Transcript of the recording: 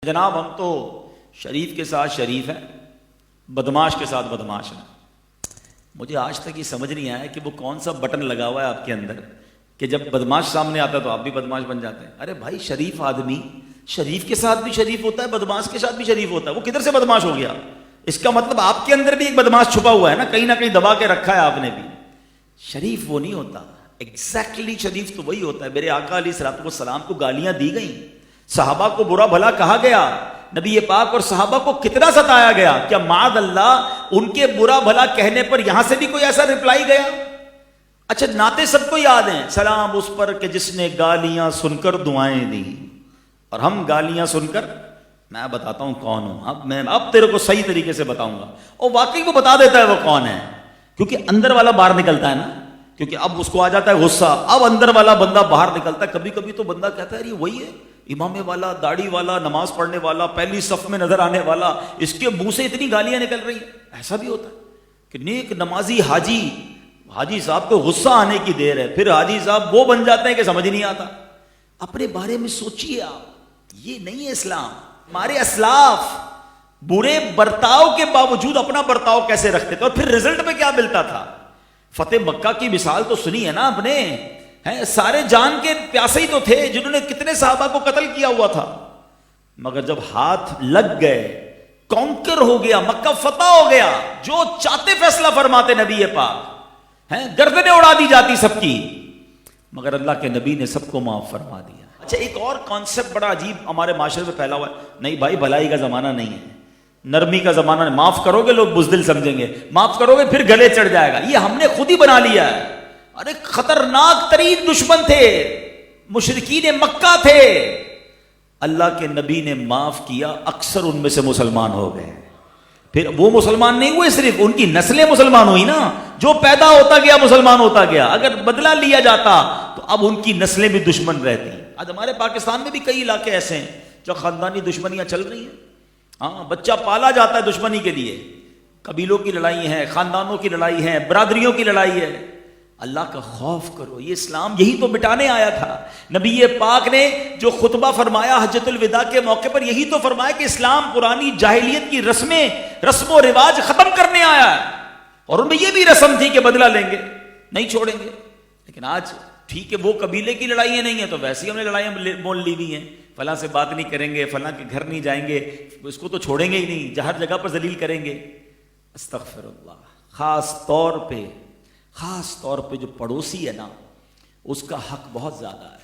جناب ہم تو شریف کے ساتھ شریف ہیں، بدماش کے ساتھ بدماش ہیں۔ مجھے آج تک یہ سمجھ نہیں آیا کہ وہ کون سا بٹن لگا ہوا ہے آپ کے اندر کہ جب بدماش سامنے آتا ہے تو آپ بھی بدماش بن جاتے ہیں۔ ارے بھائی، شریف آدمی شریف کے ساتھ بھی شریف ہوتا ہے، بدماش کے ساتھ بھی شریف ہوتا ہے۔ وہ کدھر سے بدماش ہو گیا؟ اس کا مطلب آپ کے اندر بھی ایک بدماش چھپا ہوا ہے نا کہیں دبا کے رکھا ہے آپ نے بھی۔ شریف وہ نہیں ہوتا، ایگزیکٹلی شریف تو وہی ہوتا ہے۔ میرے آقا علیہ الصلوۃ والسلام کو گالیاں دی گئیں، صحابہ کو برا بھلا کہا گیا، نبی پاک اور صحابہ کو کتنا ستایا گیا۔ کیا معاذ اللہ ان کے برا بھلا کہنے پر یہاں سے بھی کوئی ایسا رپلائی گیا؟ اچھا، نعتیں سب کو یاد ہیں، سلام اس پر کہ جس نے گالیاں سن کر دعائیں دی، اور ہم گالیاں سن کر، میں بتاتا ہوں کون ہوں، اب تیرے کو صحیح طریقے سے بتاؤں گا۔ اور واقعی وہ بتا دیتا ہے وہ کون ہے، کیونکہ اندر والا باہر نکلتا ہے نا، کیونکہ اب اس کو آ جاتا ہے غصہ، اب اندر والا بندہ باہر نکلتا ہے۔ کبھی کبھی تو بندہ کہتا ہے یہ وہی ہے، امام والا، داڑھی والا، نماز پڑھنے والا، پہلی صف میں نظر آنے والا، اس کے منہ سے اتنی گالیاں نکل رہی ہیں۔ ایسا بھی ہوتا ہے کہ نیک نمازی حاجی صاحب کو غصہ آنے کی دیر ہے، پھر حاجی صاحب وہ بن جاتے ہیں کہ سمجھ نہیں آتا۔ اپنے بارے میں سوچئے آپ، یہ نہیں ہے اسلام۔ ہمارے اسلاف برے برتاؤ کے باوجود اپنا برتاؤ کیسے رکھتے تھے، اور پھر رزلٹ میں کیا ملتا تھا۔ فتح مکہ کی مثال تو سنی ہے نا آپ نے، سارے جان کے پیاسے ہی تو تھے جنہوں نے کتنے صحابہ کو قتل کیا ہوا تھا، مگر جب ہاتھ لگ گئے، کانکر ہو گیا، مکہ فتح ہو گیا، جو چاہتے فیصلہ فرماتے نبی پاک، گردنیں اڑا دی جاتی سب کی، مگر اللہ کے نبی نے سب کو معاف فرما دیا۔ اچھا، ایک اور کانسیپٹ بڑا عجیب ہمارے معاشرے میں پھیلا ہوا ہے، نہیں بھائی بھلائی کا زمانہ نہیں ہے، نرمی کا زمانہ نہیں، معاف کرو گے لوگ بزدل سمجھیں گے، معاف کرو گے پھر گلے چڑھ جائے گا۔ یہ ہم نے خود ہی بنا لیا ہے۔ ارے خطرناک ترین دشمن تھے، مشرکین مکہ تھے، اللہ کے نبی نے معاف کیا، اکثر ان میں سے مسلمان ہو گئے۔ پھر وہ مسلمان نہیں ہوئے، صرف ان کی نسلیں مسلمان ہوئی نا، جو پیدا ہوتا گیا مسلمان ہوتا گیا۔ اگر بدلہ لیا جاتا تو اب ان کی نسلیں بھی دشمن رہتی۔ آج ہمارے پاکستان میں بھی کئی علاقے ایسے ہیں جو خاندانی دشمنیاں چل رہی ہیں۔ ہاں، بچہ پالا جاتا ہے دشمنی کے لیے، قبیلوں کی لڑائی ہے، خاندانوں کی لڑائی ہے، برادریوں کی لڑائی ہے۔ اللہ کا خوف کرو، یہ اسلام یہی تو مٹانے آیا تھا۔ نبی پاک نے جو خطبہ فرمایا حجۃ الوداع کے موقع پر، یہی تو فرمایا کہ اسلام پرانی جاہلیت کی رسم و رواج ختم کرنے آیا ہے، اور ان میں یہ بھی رسم تھی کہ بدلہ لیں گے، نہیں چھوڑیں گے۔ لیکن آج ٹھیک ہے، وہ قبیلے کی لڑائیاں نہیں ہیں تو ویسے ہی ہم نے لڑائیاں مول لی ہوئی ہیں، فلاں سے بات نہیں کریں گے، فلاں کے گھر نہیں جائیں گے، اس کو تو چھوڑیں گے ہی نہیں، ہر جگہ پر ذلیل کریں گے۔ استغفر اللہ۔ خاص طور پہ جو پڑوسی ہے نا، اس کا حق بہت زیادہ ہے۔